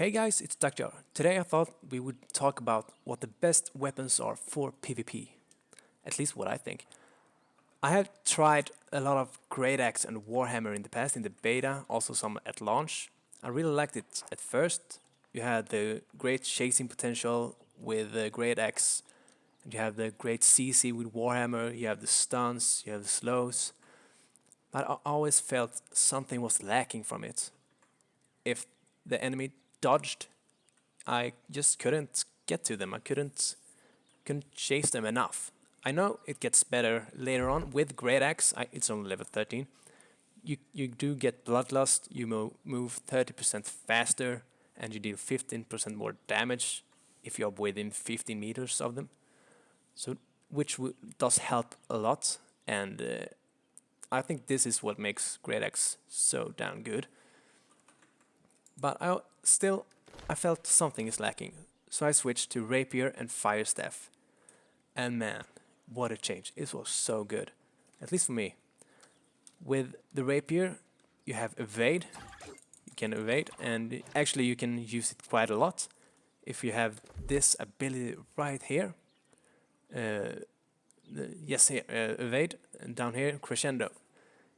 Hey guys, it's Dr. Today I thought we would talk about what the best weapons are for PvP. At least what I think. I have tried a lot of greataxe and warhammer in the past, in the beta, also some at launch. I really liked it at first. You had the great chasing potential with the greataxe, and you have the great CC with warhammer, you have the stuns, you have the slows. But I always felt something was lacking from it. If the enemy dodged, I just couldn't get to them. I couldn't chase them enough. I know it gets better later on with Great Axe. It's only level 13. You do get Bloodlust. You move 30% faster, and you deal 15% more damage if you're within 15 meters of them. So which does help a lot, and I think this is what makes Great Axe so damn good. But I felt something is lacking, so I switched to Rapier and firestaff. And man, what a change. It was so good, at least for me. With the Rapier, you have evade. You can evade, and actually you can use it quite a lot. If you have this ability right here, evade, and down here, crescendo.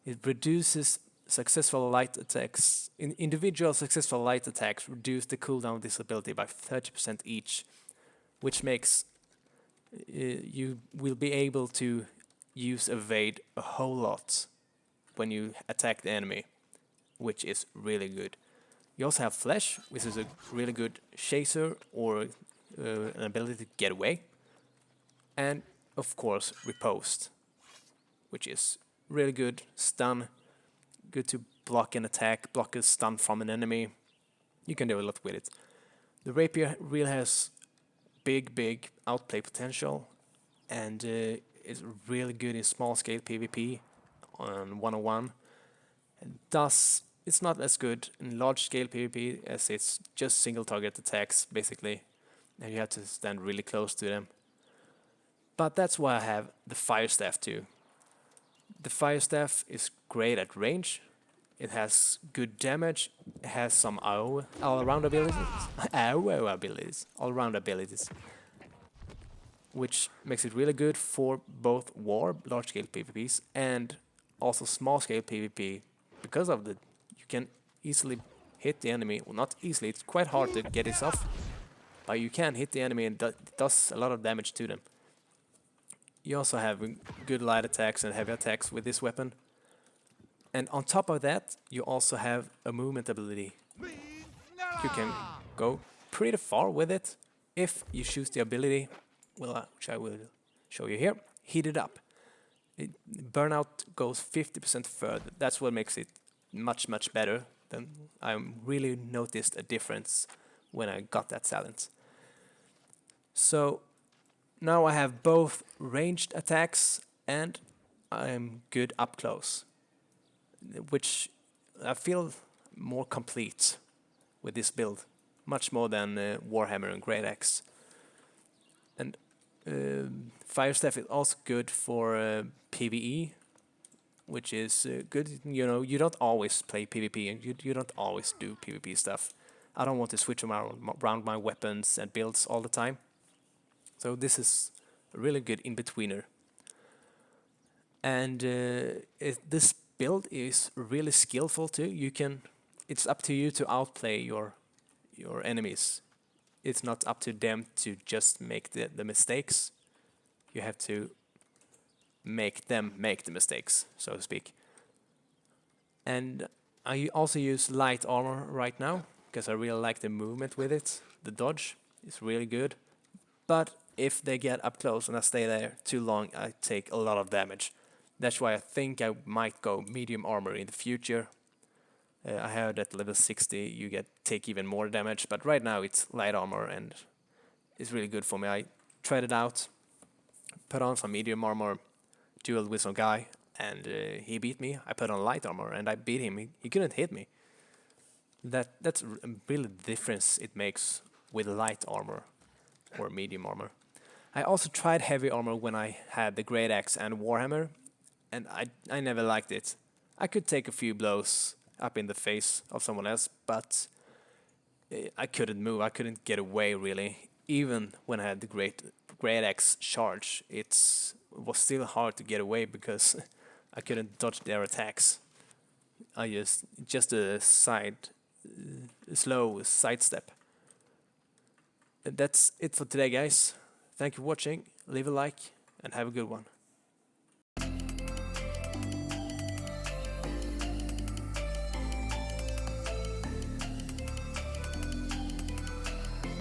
It reduces successful light attacks. Individual successful light attacks reduce the cooldown of this ability by 30% each, which makes you will be able to use evade a whole lot when you attack the enemy, which is really good. You also have flesh, which is a really good chaser or an ability to get away, and of course riposte, which is really good. Stun, good to block an attack, block a stun from an enemy. You can do a lot with it. The Rapier really has big outplay potential, and is really good in small scale PvP on 101. And thus, it's not as good in large scale PvP as it's just single target attacks basically, and you have to stand really close to them. But that's why I have the firestaff too. The firestaff is great at range. It has good damage. It has some AOE, all-around abilities. AOE abilities. All-around abilities. Which makes it really good for both war, large-scale PvPs, and also small-scale PvP. Because of the... You can easily hit the enemy. Well, not easily. It's quite hard to get this off. But you can hit the enemy and it does a lot of damage to them. You also have good light attacks and heavy attacks with this weapon. And on top of that, you also have a movement ability. You can go pretty far with it if you choose the ability, which I will show you here, heat it up. Burnout goes 50% further. That's what makes it much better. Then I really noticed a difference when I got that silence. So now I have both ranged attacks and I'm good up close, which I feel more complete with this build, much more than Warhammer and greataxe. And firestaff is also good for PvE, which is good. You know, you don't always play PvP and you don't always do PvP stuff. I don't want to switch around my weapons and builds all the time. So this is a really good in-betweener. And this build is really skillful too. It's up to you to outplay your enemies. It's not up to them to just make the mistakes. You have to make them make the mistakes, so to speak. And I also use light armor right now because I really like the movement with it. The dodge is really good. But if they get up close and I stay there too long, I take a lot of damage. That's why I think I might go medium armor in the future. I heard at level 60 you take even more damage, but right now it's light armor and it's really good for me. I tried it out, put on some medium armor, dueled with some guy, and he beat me. I put on light armor and I beat him. He couldn't hit me. That's really the difference it makes with light armor or medium armor. I also tried heavy armor when I had the great axe and warhammer, and I never liked it. I could take a few blows up in the face of someone else, but I couldn't move. I couldn't get away really. Even when I had the greataxe charge, it was still hard to get away because I couldn't dodge their attacks. I just a slow sidestep. That's it for today, guys. Thank you for watching. Leave a like and have a good one.